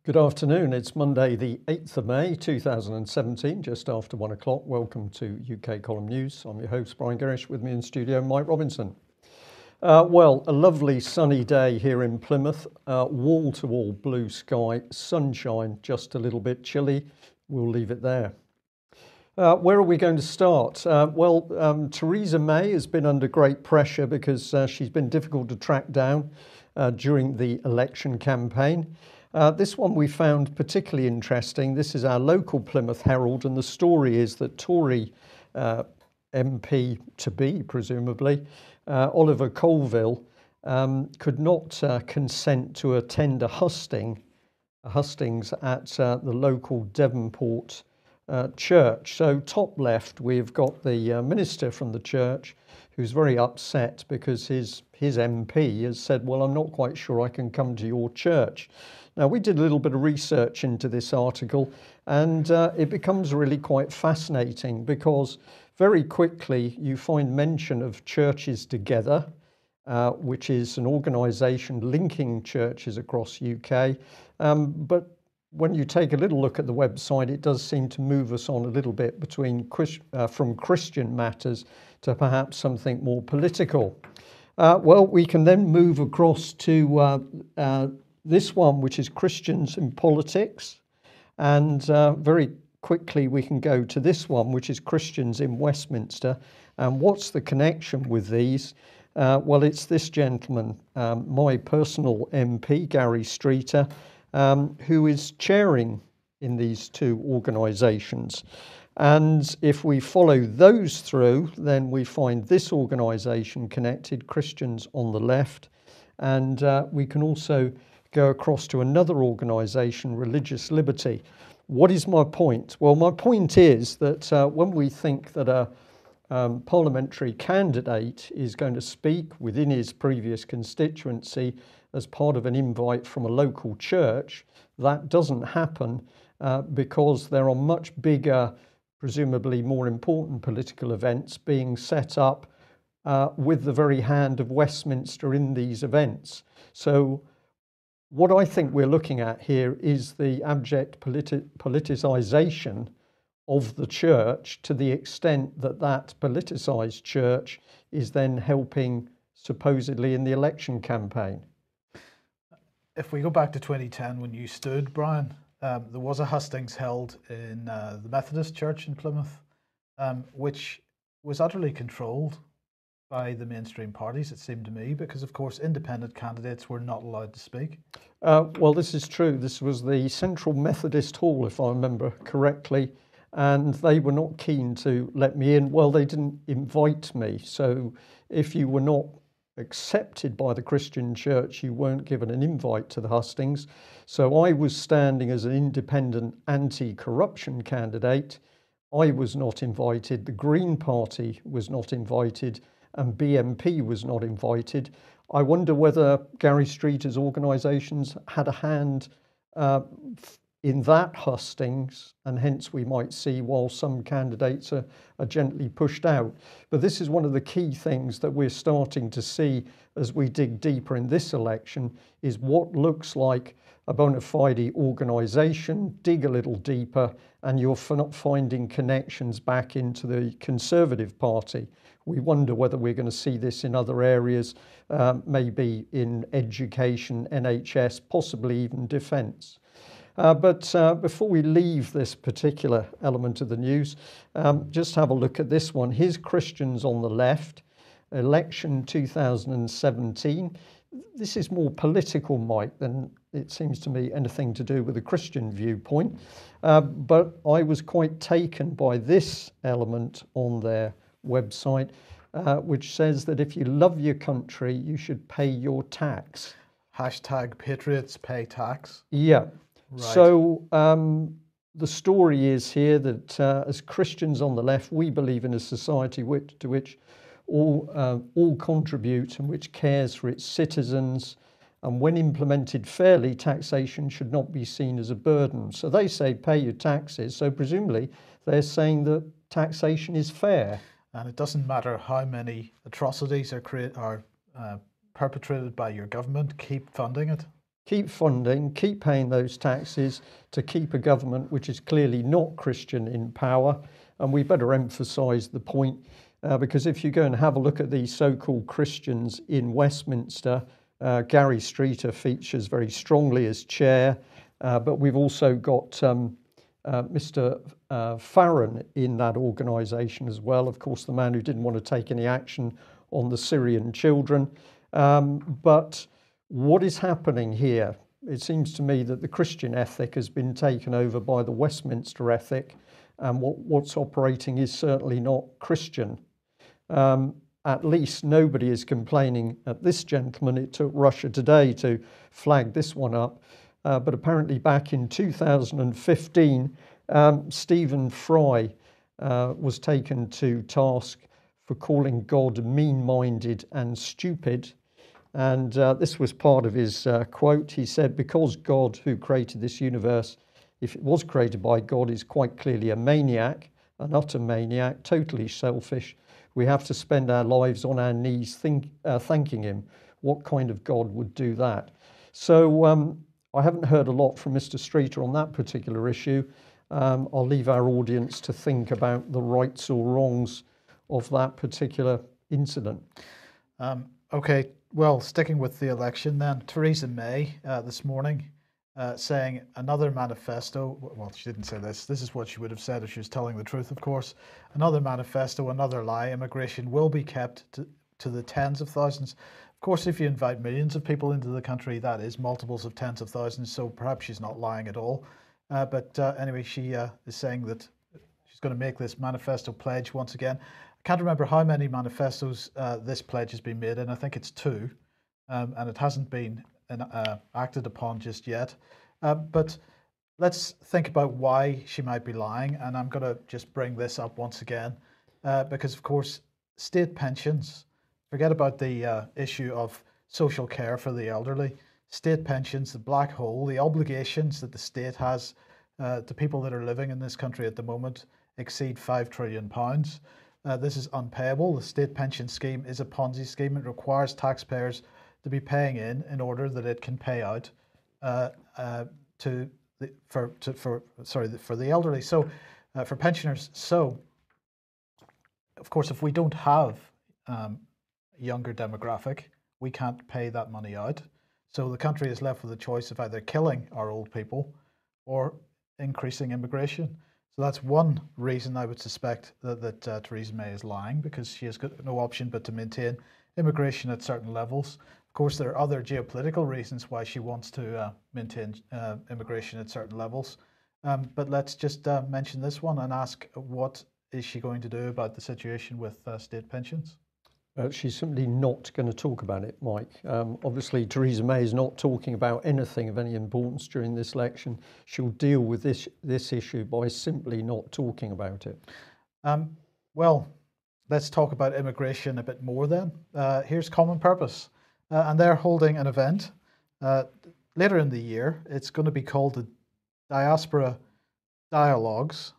Good afternoon. It's Monday, the 8th of May 2017, just after 1 o'clock. Welcome to UK Column News. I'm your host, Brian Gerrish. With me in studio, Mike Robinson. Well, a lovely sunny day here in Plymouth. Wall-to-wall blue sky, sunshine, just a little bit chilly. We'll leave it there. Where are we going to start? Theresa May has been under great pressure because she's been difficult to track down during the election campaign. This one we found particularly interesting. This is our local Plymouth Herald, and the story is that Tory MP to be, presumably, Oliver Colville, could not consent to attend a hustings at the local Devonport church. So top left, we've got the minister from the church who's very upset because his MP has said, well, I'm not quite sure I can come to your church. Now, we did a little bit of research into this article, and it becomes really quite fascinating because very quickly you find mention of Churches Together, which is an organisation linking churches across UK. But when you take a little look at the website, it does seem to move us on a little bit between from Christian matters to perhaps something more political. We can then move across to this one, which is Christians in Politics, and very quickly we can go to this one, which is Christians in Westminster. And what's the connection with these? Well, it's this gentleman, my personal MP, Gary Streeter, who is chairing in these two organisations. And if we follow those through, then we find this organisation connected, Christians on the left, and we can also go across to another organisation, Religious Liberty. What is my point? Well, my point is that when we think that a parliamentary candidate is going to speak within his previous constituency as part of an invite from a local church, that doesn't happen because there are much bigger, presumably more important political events being set up with the very hand of Westminster in these events. So what I think we're looking at here is the abject politicisation of the church, to the extent that that politicised church is then helping supposedly in the election campaign. If we go back to 2010 when you stood, Brian, there was a hustings held in the Methodist Church in Plymouth, which was utterly controlled by the mainstream parties, it seemed to me, because of course independent candidates were not allowed to speak. Well, this is true. This was the Central Methodist Hall, if I remember correctly, and they were not keen to let me in. Well, they didn't invite me. So if you were not accepted by the Christian church, you weren't given an invite to the hustings. So I was standing as an independent anti-corruption candidate. I was not invited. The Green Party was not invited, and BNP was not invited. I wonder whether Gary Streeter's organisations had a hand in that hustings, and hence we might see while some candidates are gently pushed out. But this is one of the key things that we're starting to see as we dig deeper in this election, is what looks like a bona fide organisation. Dig a little deeper and you're not finding connections back into the Conservative Party. We wonder whether we're going to see this in other areas, maybe in education, NHS, possibly even defence. But before we leave this particular element of the news, just have a look at this one. Here's Christians on the left, election 2017. This is more political, Mike, than it seems to me anything to do with a Christian viewpoint. But I was quite taken by this element on their website, which says that if you love your country, you should pay your tax. Hashtag patriots pay tax. Yeah. Right. So the story is here that as Christians on the left, we believe in a society to which all contribute and which cares for its citizens. And when implemented fairly, taxation should not be seen as a burden. So they say pay your taxes. So presumably they're saying that taxation is fair. And it doesn't matter how many atrocities are perpetrated by your government, keep funding it. keep funding, keep paying those taxes to keep a government which is clearly not Christian in power. And we better emphasise the point, because if you go and have a look at these so-called Christians in Westminster, Gary Streeter features very strongly as chair, but we've also got Mr. Farron in that organisation as well. Of course, the man who didn't want to take any action on the Syrian children. But what is happening here? It seems to me that the Christian ethic has been taken over by the Westminster ethic, and what's operating is certainly not Christian. At least nobody is complaining at this gentleman. It took Russia Today to flag this one up. But apparently back in 2015, Stephen Fry was taken to task for calling God mean-minded and stupid. And this was part of his quote. He said, because God, who created this universe, if it was created by God, is quite clearly a maniac, an utter maniac, totally selfish, we have to spend our lives on our knees thanking him. What kind of God would do that? So I haven't heard a lot from Mr. Streeter on that particular issue. I'll leave our audience to think about the rights or wrongs of that particular incident. Okay, well, sticking with the election then, Theresa May this morning saying another manifesto. Well, she didn't say this. This is what she would have said if she was telling the truth, of course. Another manifesto, another lie. Immigration will be kept to the tens of thousands. Of course, if you invite millions of people into the country, that is multiples of tens of thousands. So perhaps she's not lying at all. But anyway, she is saying that she's going to make this manifesto pledge once again. I can't remember how many manifestos this pledge has been made in. I think it's 2, and it hasn't been acted upon just yet. But let's think about why she might be lying. And I'm going to just bring this up once again, because, of course, state pensions, forget about the issue of social care for the elderly. State pensions, the black hole, the obligations that the state has to people that are living in this country at the moment exceed £5 trillion. This is unpayable. The state pension scheme is a Ponzi scheme. It requires taxpayers to be paying in order that it can pay out for the elderly. So for pensioners. So of course, if we don't have a younger demographic, we can't pay that money out. So the country is left with a choice of either killing our old people or increasing immigration. So that's one reason I would suspect that Theresa May is lying, because she has got no option but to maintain immigration at certain levels. Of course, there are other geopolitical reasons why she wants to maintain immigration at certain levels. But let's just mention this one and ask, what is she going to do about the situation with state pensions? She's simply not going to talk about it, Mike. Obviously, Theresa May is not talking about anything of any importance during this election. She'll deal with this issue by simply not talking about it. Well, let's talk about immigration a bit more then. Here's Common Purpose, and they're holding an event later in the year. It's going to be called the Diaspora Dialogues,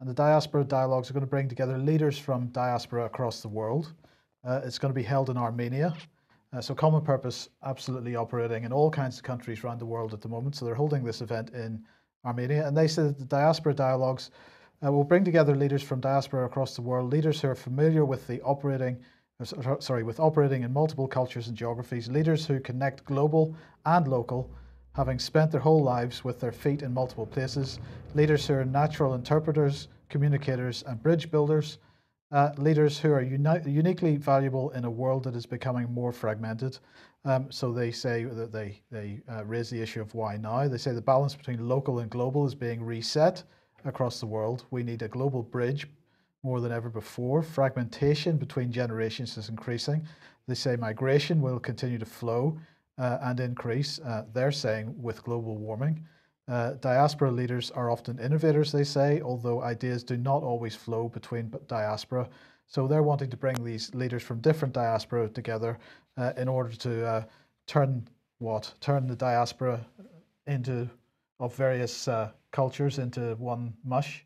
and the Diaspora Dialogues are going to bring together leaders from diaspora across the world. It's going to be held in Armenia. So Common Purpose absolutely operating in all kinds of countries around the world at the moment. So they're holding this event in Armenia. And they say that the Diaspora Dialogues will bring together leaders from diaspora across the world, leaders who are familiar with operating in multiple cultures and geographies, leaders who connect global and local, having spent their whole lives with their feet in multiple places, leaders who are natural interpreters, communicators, and bridge builders, leaders who are uniquely valuable in a world that is becoming more fragmented. So they say that they raise the issue of why now. They say the balance between local and global is being reset across the world. We need a global bridge more than ever before. Fragmentation between generations is increasing. They say migration will continue to flow and increase, they're saying, with global warming. Diaspora leaders are often innovators, they say, although ideas do not always flow between diaspora. So they're wanting to bring these leaders from different diaspora together in order to turn the diaspora of various cultures into one mush.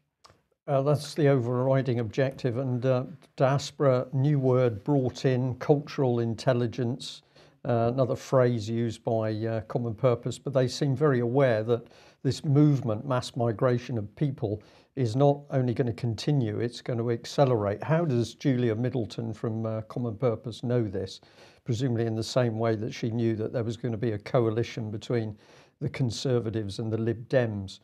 That's the overriding objective, and diaspora, new word brought in, cultural intelligence, another phrase used by Common Purpose, but they seem very aware that this movement, mass migration of people, is not only going to continue, it's going to accelerate. How does Julia Middleton from Common Purpose know this? Presumably in the same way that she knew that there was going to be a coalition between the Conservatives and the Lib Dems.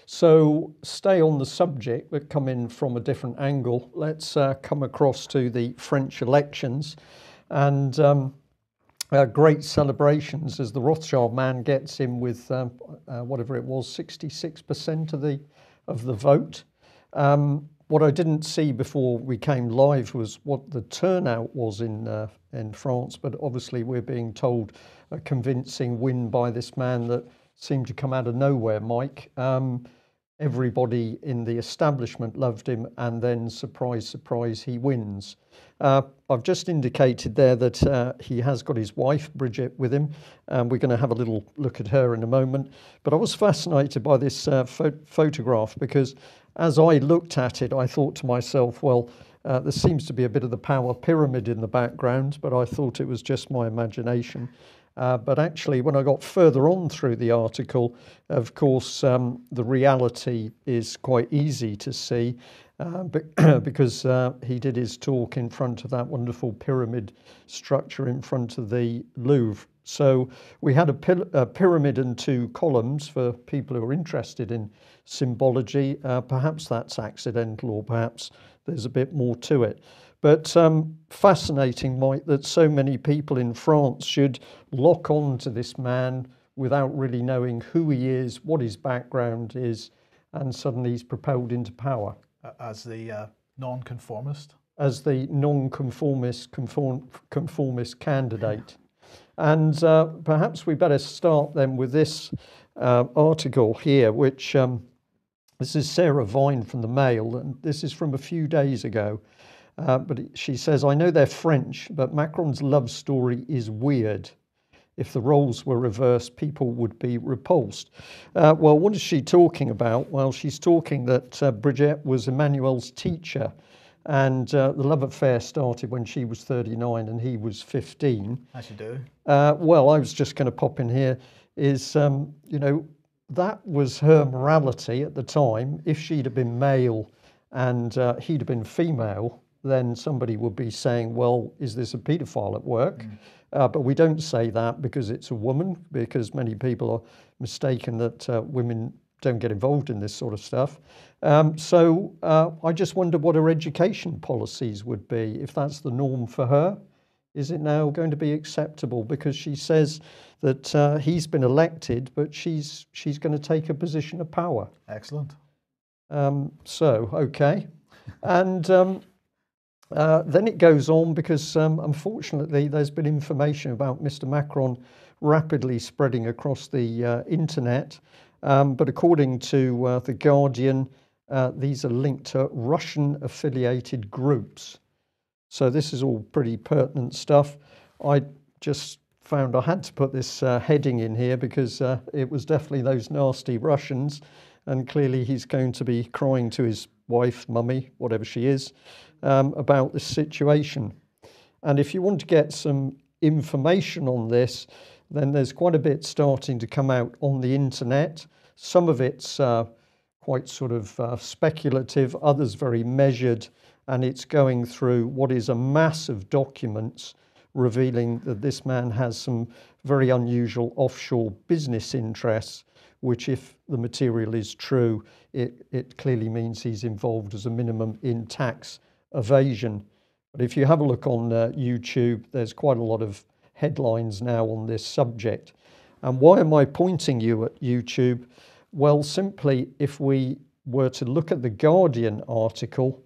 So stay on the subject, but come in from a different angle. Let's come across to the French elections and great celebrations as the Rothschild man gets in with whatever it was, 66% of the vote. What I didn't see before we came live was what the turnout was in France, but obviously we're being told a convincing win by this man that seemed to come out of nowhere, Mike. Everybody in the establishment loved him, and then surprise, surprise, he wins. I've just indicated there that he has got his wife, Bridget, with him, and we're going to have a little look at her in a moment. But I was fascinated by this photograph because as I looked at it, I thought to myself, well, there seems to be a bit of the power pyramid in the background, but I thought it was just my imagination. But actually, when I got further on through the article, of course, the reality is quite easy to see because he did his talk in front of that wonderful pyramid structure in front of the Louvre. So we had a pyramid and two columns for people who are interested in symbology. Perhaps that's accidental, or perhaps there's a bit more to it. But fascinating, Mike, that so many people in France should lock on to this man without really knowing who he is, what his background is, and suddenly he's propelled into power. As the non-conformist? As the non-conformist conformist candidate. And perhaps we better start then with this article here, which this is Sarah Vine from the Mail, and this is from a few days ago. But she says, I know they're French, but Macron's love story is weird. If the roles were reversed, people would be repulsed. Well, what is she talking about? Well, she's talking that Brigitte was Emmanuel's teacher, and the love affair started when she was 39 and he was 15. As you do. Well, I was just going to pop in here, is, that was her morality at the time. If she'd have been male and he'd have been female, then somebody would be saying, well, is this a paedophile at work? But we don't say that because it's a woman, because many people are mistaken that women don't get involved in this sort of stuff. So I just wonder what her education policies would be if that's the norm for her. Is it now going to be acceptable? Because she says that he's been elected, but she's going to take a position of power. Excellent. Okay. And then it goes on because unfortunately there's been information about Mr. Macron rapidly spreading across the internet. But according to The Guardian, these are linked to Russian-affiliated groups. So this is all pretty pertinent stuff. I just found I had to put this heading in here because it was definitely those nasty Russians, and clearly he's going to be crying to his wife, mummy, whatever she is, about this situation. And if you want to get some information on this, then there's quite a bit starting to come out on the internet. Some of it's quite sort of speculative, others very measured, and it's going through what is a mass of documents revealing that this man has some very unusual offshore business interests, which, if the material is true, it clearly means he's involved as a minimum in tax evasion. But if you have a look on YouTube, there's quite a lot of headlines now on this subject. And why am I pointing you at YouTube? Well, simply, if we were to look at the Guardian article,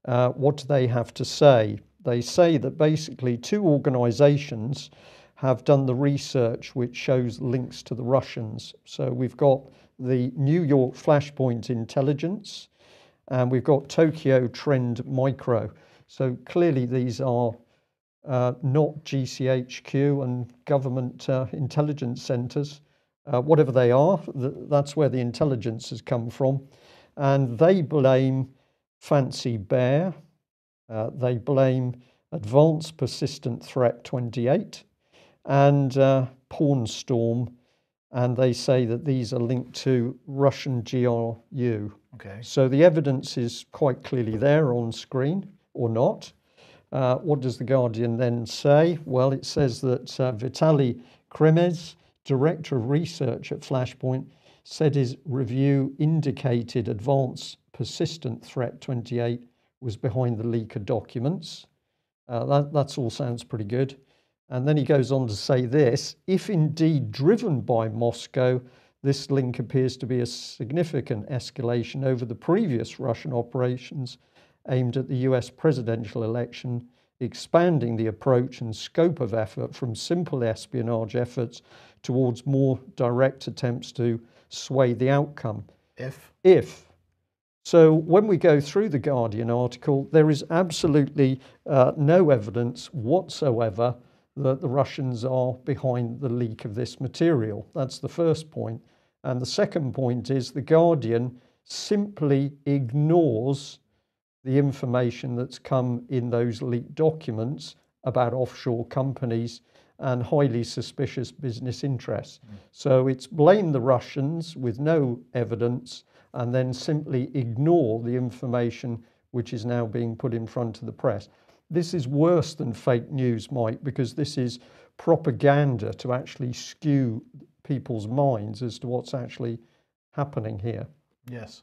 what do they have to say? They say that basically two organisations have done the research which shows links to the Russians. So we've got the New York Flashpoint Intelligence, and we've got Tokyo Trend Micro. So clearly these are not GCHQ and government intelligence centres. Whatever they are, that's where the intelligence has come from. And they blame Fancy Bear, they blame Advanced Persistent Threat 28, and Porn Storm, and they say that these are linked to Russian GRU. Okay. So the evidence is quite clearly there on screen, or not. What does The Guardian then say? Well, it says that Vitaly Kremez, Director of Research at Flashpoint, said his review indicated Advanced Persistent Threat 28 was behind the leak of documents. That all sounds pretty good. And then he goes on to say this: if indeed driven by Moscow, this link appears to be a significant escalation over the previous Russian operations aimed at the US presidential election, expanding the approach and scope of effort from simple espionage efforts towards more direct attempts to sway the outcome. If. So when we go through the Guardian article, there is absolutely no evidence whatsoever that the Russians are behind the leak of this material. That's the first point. And the second point is the Guardian simply ignores the information that's come in those leaked documents about offshore companies and highly suspicious business interests. So it's blame the Russians with no evidence and then simply ignore the information which is now being put in front of the press. This is worse than fake news, Mike, because this is propaganda to actually skew people's minds as to what's actually happening here. Yes.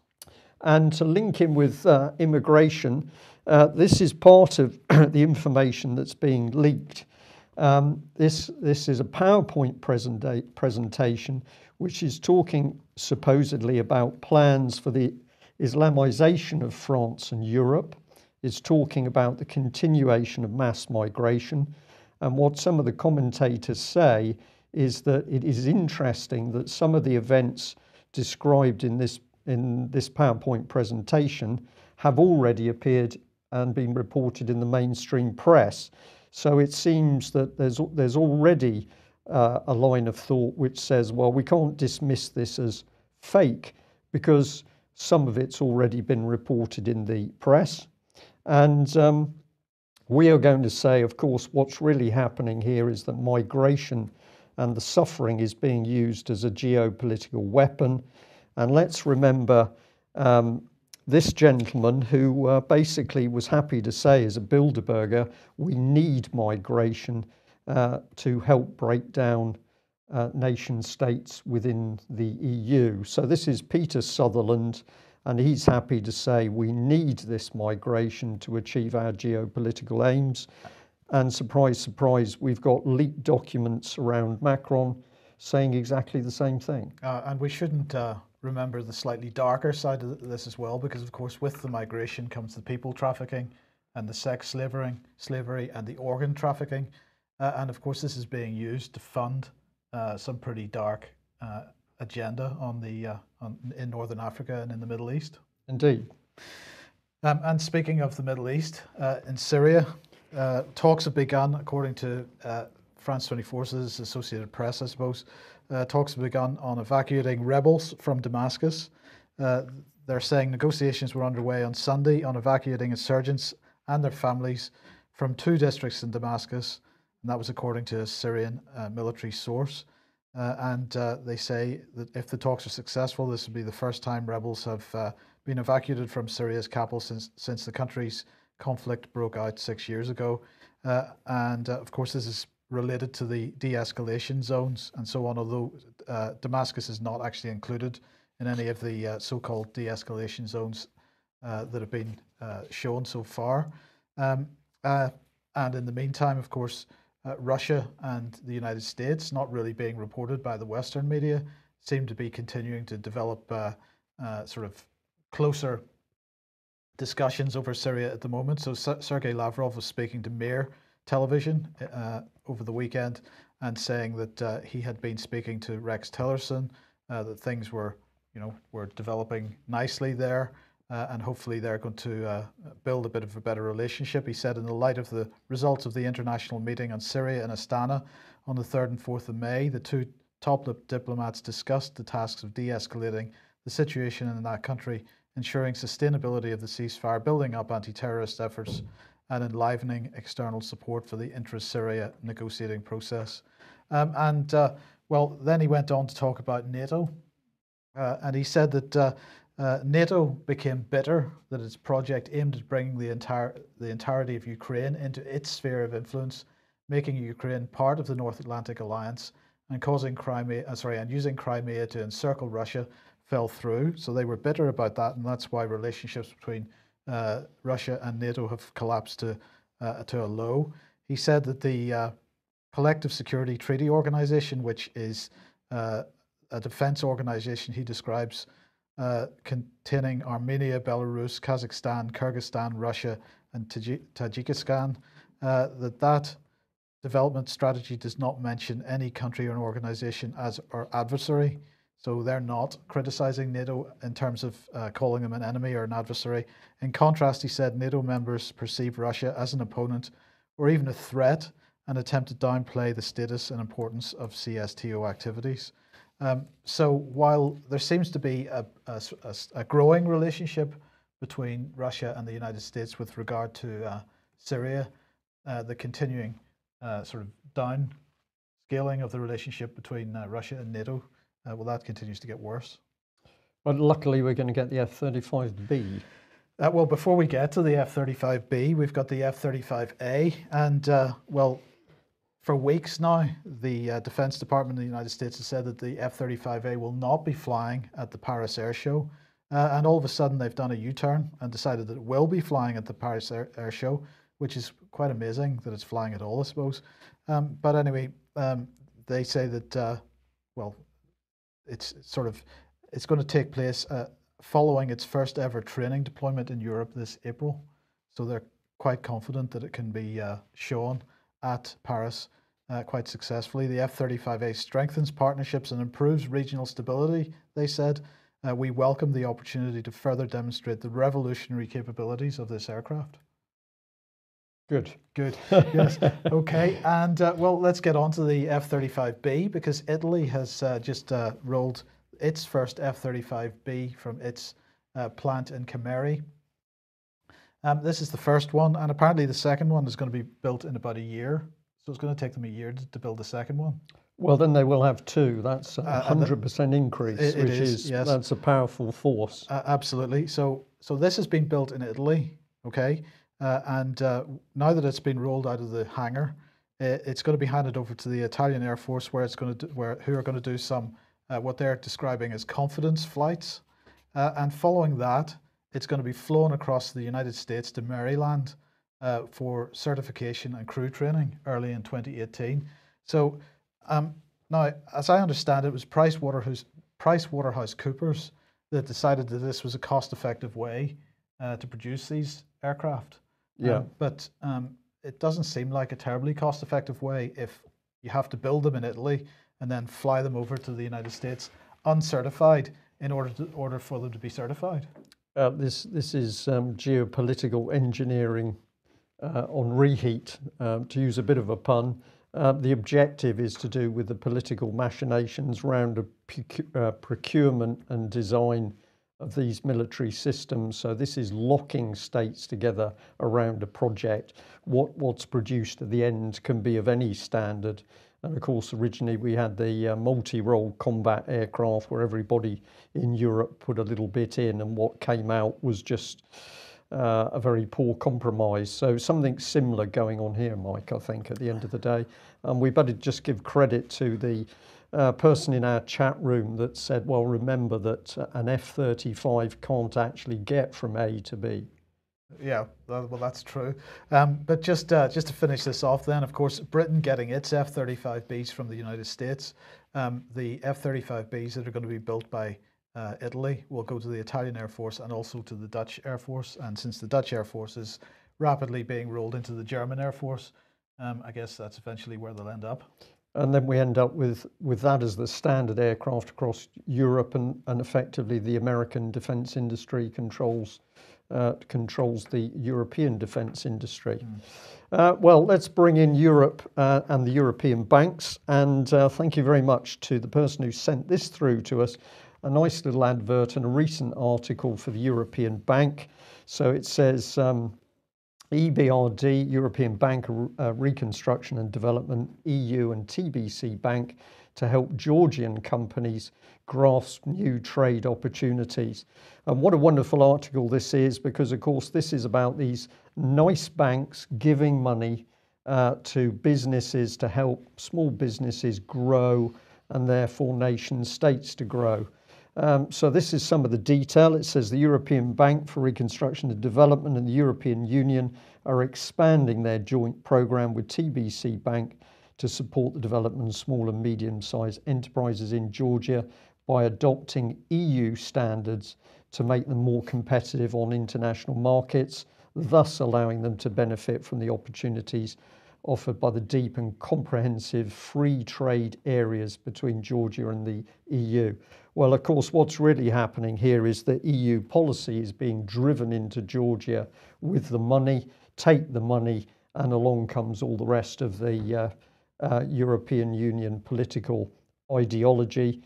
And to link in with immigration, this is part of the information that's being leaked. This is a PowerPoint presentation which is talking supposedly about plans for the Islamization of France and Europe. It's talking about the continuation of mass migration. And what some of the commentators say is that it is interesting that some of the events described in this PowerPoint presentation have already appeared and been reported in the mainstream press. So it seems that there's already a line of thought which says, well, we can't dismiss this as fake because some of it's already been reported in the press. And we are going to say, of course, what's really happening here is that migration and the suffering is being used as a geopolitical weapon. And let's remember this gentleman who basically was happy to say as a Bilderberger, we need migration to help break down nation states within the EU. So this is Peter Sutherland, and he's happy to say we need this migration to achieve our geopolitical aims. And surprise, surprise, we've got leaked documents around Macron saying exactly the same thing. And we shouldn't remember the slightly darker side of this as well, because of course with the migration comes the people trafficking and the sex slavery and the organ trafficking. And of course this is being used to fund some pretty dark agenda in Northern Africa and in the Middle East. Indeed. And speaking of the Middle East, in Syria, talks have begun, according to France 24's Associated Press, I suppose. Talks have begun on evacuating rebels from Damascus. They're saying negotiations were underway on Sunday on evacuating insurgents and their families from 2 districts in Damascus, and that was according to a Syrian military source. And they say that if the talks are successful, this will be the first time rebels have been evacuated from Syria's capital since the country's conflict broke out 6 years ago. And of course, this is related to the de-escalation zones and so on, although Damascus is not actually included in any of the so-called de-escalation zones that have been shown so far. And in the meantime, of course, Russia and the United States, not really being reported by the Western media, seem to be continuing to develop sort of closer discussions over Syria at the moment. So Sergei Lavrov was speaking to Mir television over the weekend and saying that he had been speaking to Rex Tillerson, that things were developing nicely there, and hopefully they're going to build a bit of a better relationship. He said in the light of the results of the international meeting on Syria in Astana on the 3rd and 4th of May, the 2 top diplomats discussed the tasks of de-escalating the situation in that country, ensuring sustainability of the ceasefire, building up anti-terrorist efforts, and enlivening external support for the intra-Syria negotiating process. Well, then he went on to talk about NATO, and he said that NATO became bitter that its project aimed at bringing the entirety of Ukraine into its sphere of influence, making Ukraine part of the North Atlantic Alliance, and causing using Crimea to encircle Russia fell through. So they were bitter about that, and that's why relationships between Russia and NATO have collapsed to a low. He said that the Collective Security Treaty Organization, which is a defense organization he describes containing Armenia, Belarus, Kazakhstan, Kyrgyzstan, Russia, and Tajikistan, that development strategy does not mention any country or organization as our adversary. So they're not criticizing NATO in terms of calling them an enemy or an adversary. In contrast, he said NATO members perceive Russia as an opponent or even a threat and attempt to downplay the status and importance of CSTO activities. So while there seems to be a growing relationship between Russia and the United States with regard to Syria, the continuing sort of downscaling of the relationship between Russia and NATO, well, that continues to get worse. But luckily, we're going to get the F-35B. Well, before we get to the F-35B, we've got the F-35A, and well, for weeks now, the Defense Department of the United States has said that the F-35A will not be flying at the Paris Air Show, and all of a sudden they've done a U-turn and decided that it will be flying at the Paris Air Show, which is quite amazing that it's flying at all, I suppose. But anyway, they say that well, it's going to take place following its first ever training deployment in Europe this April. So they're quite confident that it can be shown at Paris quite successfully. The F-35A strengthens partnerships and improves regional stability, they said. We welcome the opportunity to further demonstrate the revolutionary capabilities of this aircraft. Good. Good. Yes. Okay. And well, let's get on to the F-35B, because Italy has just rolled its first F-35B from its plant in Cameri. This is the first one, and apparently the second one is going to be built in about a year. So it's going to take them a year to build the second one. Well, then they will have two. That's a 100% increase, which is yes. That's a powerful force. Absolutely. So this has been built in Italy, okay? And now that it's been rolled out of the hangar, it's going to be handed over to the Italian Air Force, who are going to do some what they're describing as confidence flights. And following that, it's going to be flown across the United States to Maryland for certification and crew training early in 2018. So now, as I understand it, it was PricewaterhouseCoopers that decided that this was a cost-effective way to produce these aircraft. Yeah. But it doesn't seem like a terribly cost-effective way if you have to build them in Italy and then fly them over to the United States uncertified in order for them to be certified. This is geopolitical engineering on reheat, to use a bit of a pun. The objective is to do with the political machinations around the procurement and design of these military systems. So this is locking states together around a project. What's produced at the end can be of any standard. And of course, originally we had the multi-role combat aircraft where everybody in Europe put a little bit in, and what came out was just a very poor compromise. So something similar going on here, Mike, I think, at the end of the day. And we better just give credit to the person in our chat room that said, well, remember that an F-35 can't actually get from A to B. Yeah, well, that's true. But just to finish this off then, of course, Britain getting its F-35Bs from the United States. The F-35Bs that are going to be built by Italy will go to the Italian Air Force and also to the Dutch Air Force. And since the Dutch Air Force is rapidly being rolled into the German Air Force, I guess that's eventually where they'll end up. And then we end up with that as the standard aircraft across Europe, and effectively the American defence industry controls the European defence industry. Well, let's bring in Europe and the European banks. And thank you very much to the person who sent this through to us. A nice little advert and a recent article for the European Bank. So it says, EBRD, European Bank for Reconstruction and Development, EU and TBC Bank to help Georgian companies grasp new trade opportunities. And what a wonderful article this is, because of course this is about these nice banks giving money to businesses to help small businesses grow and therefore nation states to grow. So this is some of the detail. It says the European Bank for Reconstruction and Development and the European Union are expanding their joint programme with TBC Bank to support the development of small and medium-sized enterprises in Georgia by adopting EU standards to make them more competitive on international markets, thus allowing them to benefit from the opportunities offered by the deep and comprehensive free trade areas between Georgia and the EU. Well, of course, what's really happening here is that EU policy is being driven into Georgia with the money, take the money, and along comes all the rest of the European Union political ideology.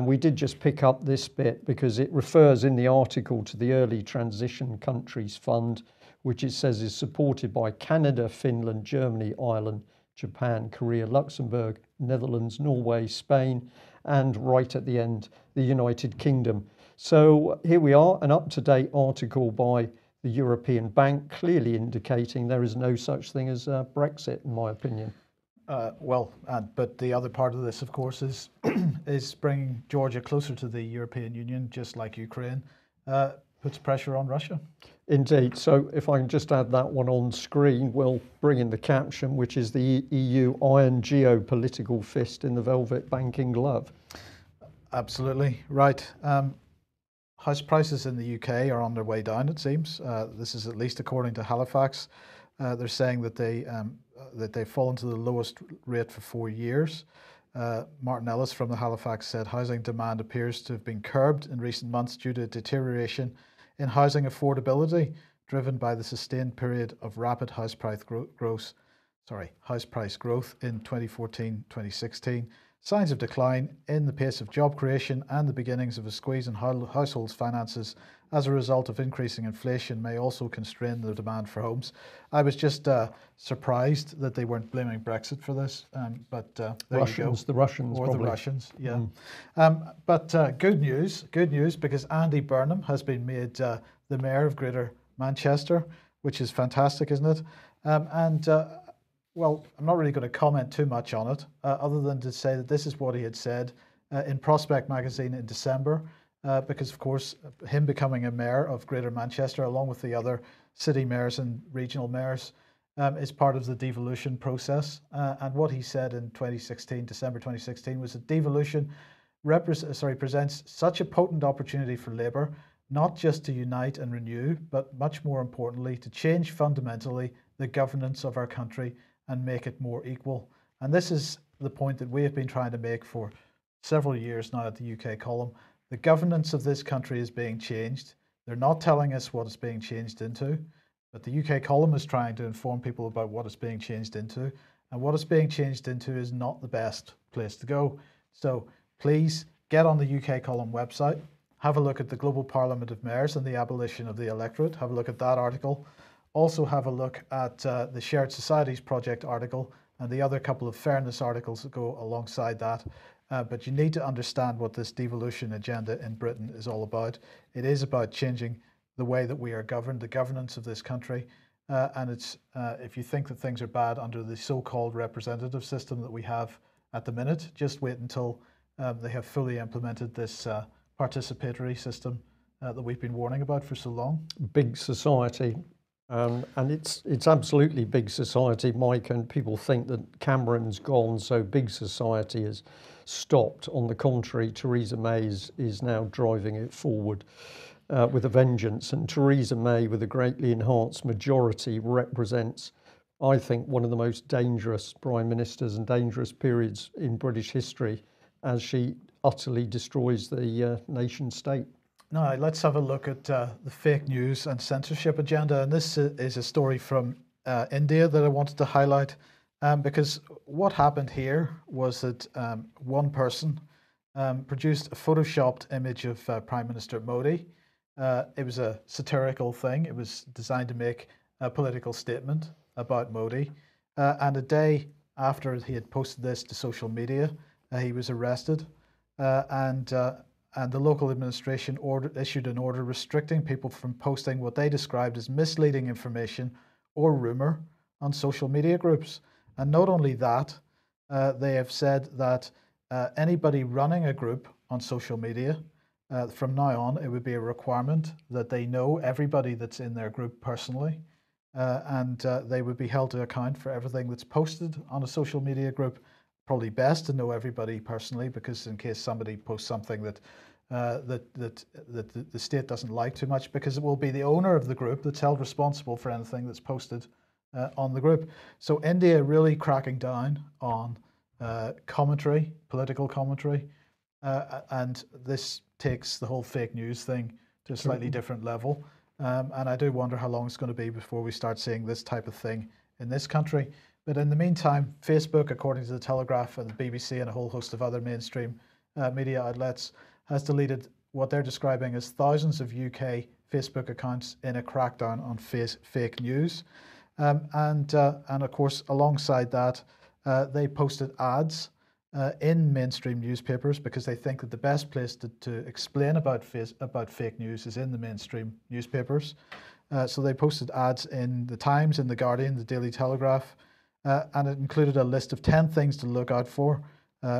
We did just pick up this bit because it refers in the article to the Early Transition Countries Fund, which it says is supported by Canada, Finland, Germany, Ireland, Japan, Korea, Luxembourg, Netherlands, Norway, Spain, and right at the end, the United Kingdom. So here we are, an up-to-date article by the European Bank, clearly indicating there is no such thing as Brexit, in my opinion. But the other part of this, of course, is is bringing Georgia closer to the European Union, just like Ukraine, puts pressure on Russia. Indeed. So if I can just add that one on screen, we'll bring in the caption, which is the EU iron geopolitical fist in the velvet banking glove. Absolutely right. House prices in the UK are on their way down, it seems. This is at least according to Halifax. They're saying that they've fallen to the lowest rate for 4 years. Martin Ellis from the Halifax said housing demand appears to have been curbed in recent months due to deterioration in housing affordability, driven by the sustained period of rapid house price growth in 2014-2016. Signs of decline in the pace of job creation and the beginnings of a squeeze in households' finances as a result of increasing inflation may also constrain the demand for homes. I was just surprised that they weren't blaming Brexit for this, but there you go. The Russians, or probably. the Russians, yeah. But good news, because Andy Burnham has been made the mayor of Greater Manchester, which is fantastic, isn't it? Well, I'm not really going to comment too much on it, other than to say that this is what he had said in Prospect magazine in December, because, of course, him becoming a mayor of Greater Manchester, along with the other city mayors and regional mayors, is part of the devolution process. And what he said in December 2016, was that devolution presents such a potent opportunity for Labour, not just to unite and renew, but much more importantly, to change fundamentally the governance of our country and make it more equal. And this is the point that we have been trying to make for several years now at the UK column. The governance of this country is being changed. They're not telling us what it's being changed into, but the UK column is trying to inform people about what it's being changed into. And what it's being changed into is not the best place to go. So please get on the UK column website, have a look at the Global Parliament of Mayors and the Abolition of the Electorate, have a look at that article. Also have a look at the Shared Societies Project article and the other couple of fairness articles that go alongside that. But you need to understand what this devolution agenda in Britain is all about. It is about changing the way that we are governed, the governance of this country. And it's if you think that things are bad under the so-called representative system that we have at the minute, just wait until they have fully implemented this participatory system that we've been warning about for so long. Big society. And it's absolutely big society, Mike, and people think that Cameron's gone, so big society has stopped. On the contrary, Theresa May is now driving it forward with a vengeance, and Theresa May, with a greatly enhanced majority, represents, I think, one of the most dangerous prime ministers and dangerous periods in British history, as she utterly destroys the nation state. Now, let's have a look at the fake news and censorship agenda. And this is a story from India that I wanted to highlight, because what happened here was that one person produced a photoshopped image of Prime Minister Modi. It was a satirical thing. It was designed to make political statement about Modi. And a day after he had posted this to social media, he was arrested. And the local administration issued an order restricting people from posting what they described as misleading information or rumor on social media groups. And not only that, they have said that anybody running a group on social media, from now on, it would be a requirement that they know everybody that's in their group personally, and they would be held to account for everything that's posted on a social media group. Probably best to know everybody personally, because in case somebody posts something that the state doesn't like too much, because it will be the owner of the group that's held responsible for anything that's posted on the group. So India really cracking down on commentary, political commentary, and this takes the whole fake news thing to a slightly different level. And I do wonder how long it's going to be before we start seeing this type of thing in this country. But in the meantime, Facebook, according to the Telegraph and the BBC and a whole host of other mainstream media outlets, has deleted what they're describing as thousands of UK Facebook accounts in a crackdown on fake news. And of course, alongside that, they posted ads in mainstream newspapers, because they think that the best place to explain about fake news is in the mainstream newspapers. So they posted ads in the Times, in the Guardian, the Daily Telegraph, and it included a list of 10 things to look out for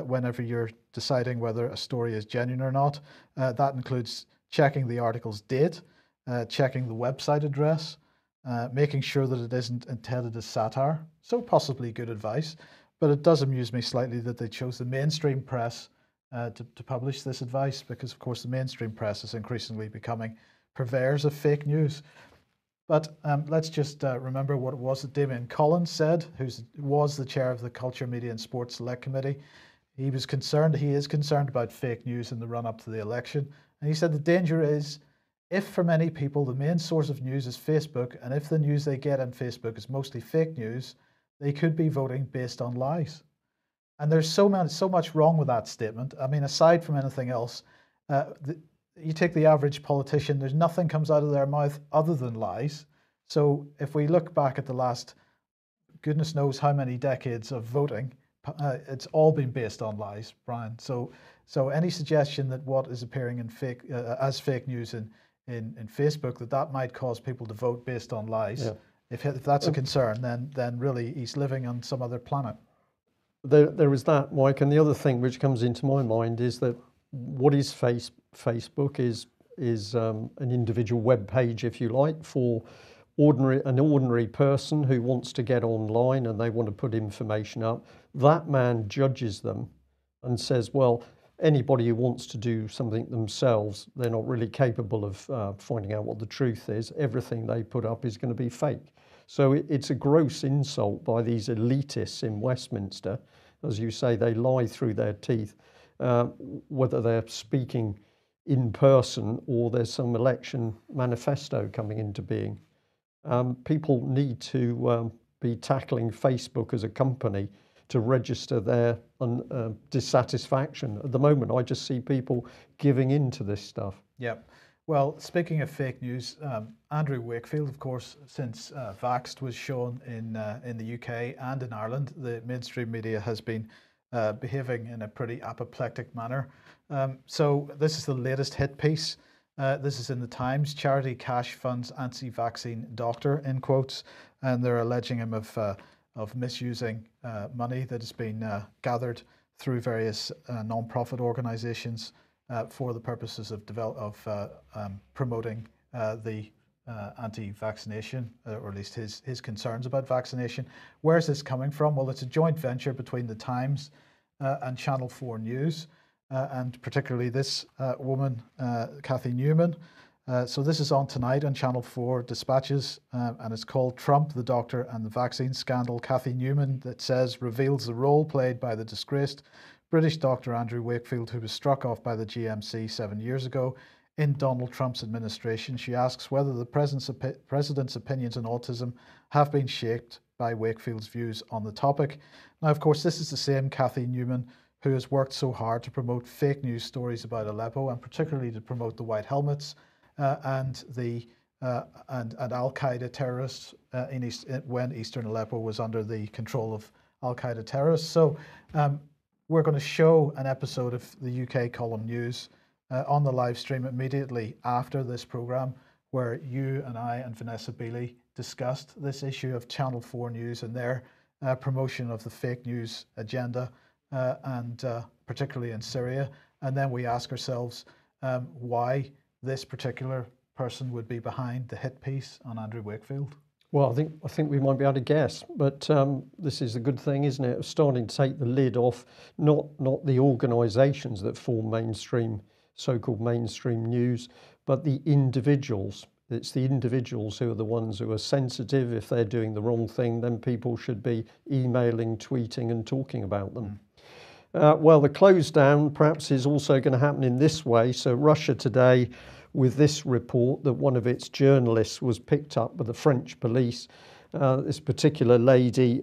whenever you're deciding whether a story is genuine or not. That includes checking the article's date, checking the website address, making sure that it isn't intended as satire. So possibly good advice. But it does amuse me slightly that they chose the mainstream press to publish this advice, because, of course, the mainstream press is increasingly becoming purveyors of fake news. But let's just remember what it was that Damien Collins said, who was the chair of the Culture, Media and Sports Select Committee. He is concerned about fake news in the run-up to the election. And he said the danger is, if for many people the main source of news is Facebook, and if the news they get on Facebook is mostly fake news, they could be voting based on lies. And there's so much wrong with that statement. I mean, aside from anything else, you take the average politician, there's nothing comes out of their mouth other than lies. So if we look back at the last, goodness knows how many decades of voting, it's all been based on lies, Brian. So any suggestion that what is appearing in as fake news in Facebook, that might cause people to vote based on lies. Yeah. If that's a concern, then really he's living on some other planet. There is that, Mike, and the other thing which comes into my mind is that what is Facebook is an individual web page, if you like, for an ordinary person who wants to get online and they want to put information up. That man judges them and says, well, anybody who wants to do something themselves, they're not really capable of finding out what the truth is. Everything they put up is going to be fake. So it's a gross insult by these elitists in Westminster. As you say, they lie through their teeth, whether they're speaking in person or there's some election manifesto coming into being. People need to be tackling Facebook as a company to register their dissatisfaction. At the moment, I just see people giving in to this stuff. Yep. Well, speaking of fake news, Andrew Wakefield, of course, since Vaxxed was shown in the UK and in Ireland, the mainstream media has been behaving in a pretty apoplectic manner. So this is the latest hit piece. This is in the Times. Charity cash funds anti-vaccine doctor, in quotes, and they're alleging him of misusing money that has been gathered through various non-profit organisations for the purposes of promoting the anti-vaccination, or at least his concerns about vaccination. Where is this coming from? Well, it's a joint venture between the Times and Channel 4 News, and particularly this woman, Cathy Newman. So this is on tonight on Channel 4 Dispatches, and it's called Trump, the Doctor and the Vaccine Scandal. Cathy Newman, that says, reveals the role played by the disgraced British doctor Andrew Wakefield, who was struck off by the GMC 7 years ago in Donald Trump's administration. She asks whether the president's opinions on autism have been shaped by Wakefield's views on the topic. Now, of course, this is the same Cathy Newman who has worked so hard to promote fake news stories about Aleppo, and particularly to promote the white helmets and Al Qaeda terrorists when Eastern Aleppo was under the control of Al-Qaeda terrorists. So we're going to show an episode of the UK Column News on the live stream immediately after this program, where you and I and Vanessa Beeley discussed this issue of Channel 4 News and their promotion of the fake news agenda, and particularly in Syria. And then we ask ourselves why this particular person would be behind the hit piece on Andrew Wakefield. Well, I think we might be able to guess, but this is a good thing, isn't it? Of starting to take the lid off not the organisations that form mainstream, so-called mainstream news, but the individuals. It's the individuals who are the ones who are sensitive. If they're doing the wrong thing, then people should be emailing, tweeting, and talking about them. Well, the close down perhaps is also going to happen in this way. So Russia today, with this report that one of its journalists was picked up by the French police. This particular lady,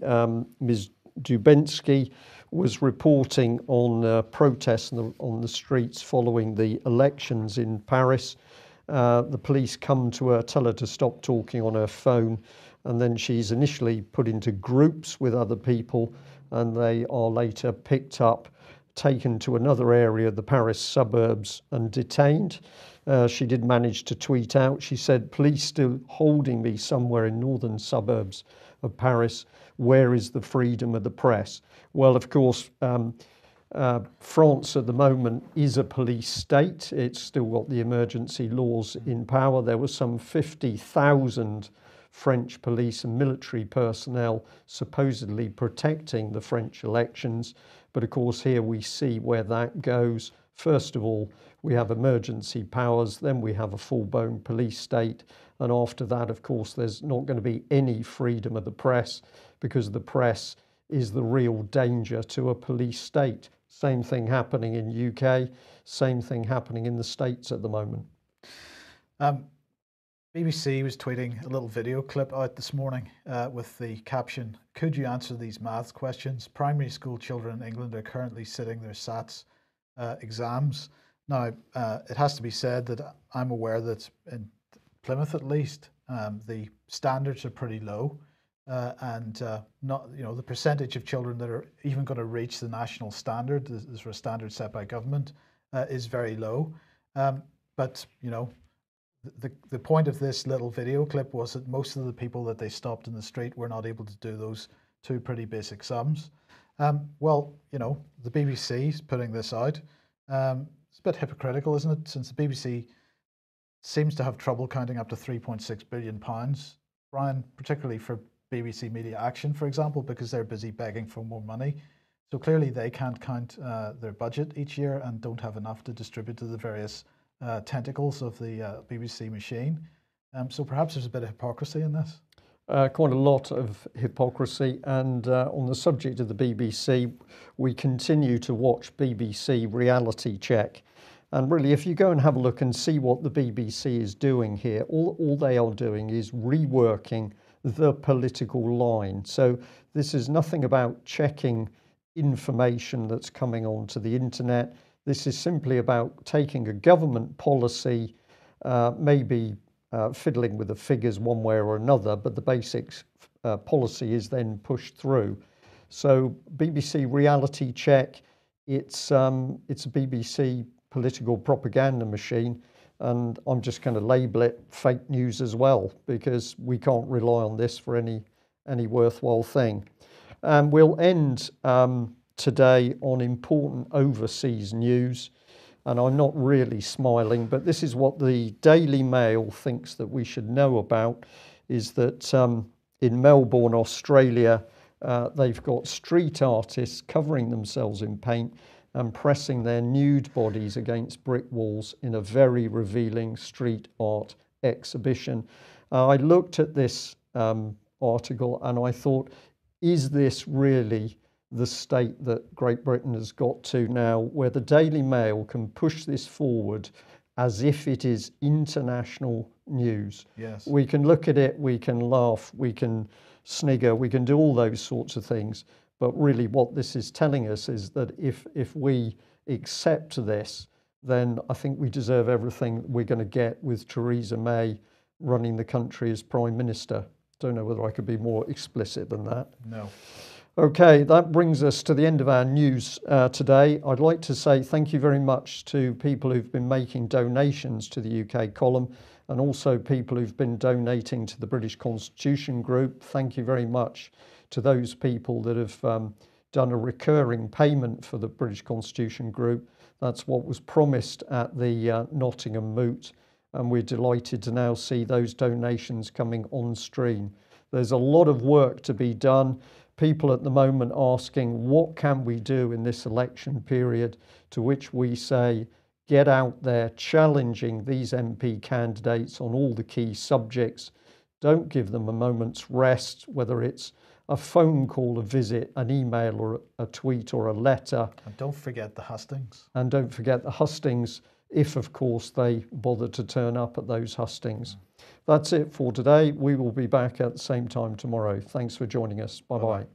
Ms. Dubensky, was reporting on protests on the streets following the elections in Paris. The police come to her, tell her to stop talking on her phone, and then she's initially put into groups with other people, and they are later picked up, taken to another area of the Paris suburbs and detained. She did manage to tweet out. She said, "Police still holding me somewhere in northern suburbs of Paris. Where is the freedom of the press?" Well, of course, France at the moment is a police state. It's still got the emergency laws in power. There were some 50,000 French police and military personnel supposedly protecting the French elections. But of course, here we see where that goes. First of all, we have emergency powers, then we have a full-blown police state, and after that, of course, there's not going to be any freedom of the press, because the press is the real danger to a police state. Same thing happening in UK, same thing happening in the States at the moment. BBC was tweeting a little video clip out this morning with the caption, "Could you answer these maths questions? Primary school children in England are currently sitting their SATs exams." Now, it has to be said that I'm aware that in Plymouth, at least, the standards are pretty low, and not, you know, the percentage of children that are even going to reach the national standard, this a standard set by government, is very low. But you know, the point of this little video clip was that most of the people that they stopped in the street were not able to do those two pretty basic sums. Well, you know, the BBC is putting this out. It's a bit hypocritical, isn't it? Since the BBC seems to have trouble counting up to £3.6 billion, Brian, particularly for BBC Media Action, for example, because they're busy begging for more money. So clearly they can't count their budget each year and don't have enough to distribute to the various tentacles of the BBC machine. So perhaps there's a bit of hypocrisy in this. Quite a lot of hypocrisy, and on the subject of the BBC, we continue to watch BBC Reality Check. And really, if you go and have a look and see what the BBC is doing here, all they are doing is reworking the political line. So this is nothing about checking information that's coming onto the internet. This is simply about taking a government policy, maybe fiddling with the figures one way or another, but the basic policy is then pushed through. So BBC Reality Check, it's a BBC political propaganda machine, and I'm just going to label it fake news as well, because we can't rely on this for any worthwhile thing. We'll end today on important overseas news, and I'm not really smiling, but this is what the Daily Mail thinks that we should know about, is that in Melbourne, Australia, they've got street artists covering themselves in paint and pressing their nude bodies against brick walls in a very revealing street art exhibition. I looked at this article and I thought, is this really the state that Great Britain has got to now, where the Daily Mail can push this forward as if it is international news? Yes. We can look at it, we can laugh, we can snigger, we can do all those sorts of things. But really what this is telling us is that if we accept this, then I think we deserve everything we're going to get with Theresa May running the country as Prime Minister. Don't know whether I could be more explicit than that. No. Okay, that brings us to the end of our news today. I'd like to say thank you very much to people who've been making donations to the UK column, and also people who've been donating to the British Constitution Group. Thank you very much to those people that have done a recurring payment for the British Constitution Group. That's what was promised at the Nottingham Moot, and we're delighted to now see those donations coming on stream. There's a lot of work to be done. People at the moment asking, what can we do in this election period? To which we say, get out there challenging these MP candidates on all the key subjects. Don't give them a moment's rest, whether it's a phone call, a visit, an email or a tweet or a letter. And don't forget the hustings. And don't forget the hustings, if of course they bother to turn up at those hustings. That's it for today. We will be back at the same time tomorrow. Thanks for joining us. Bye-bye.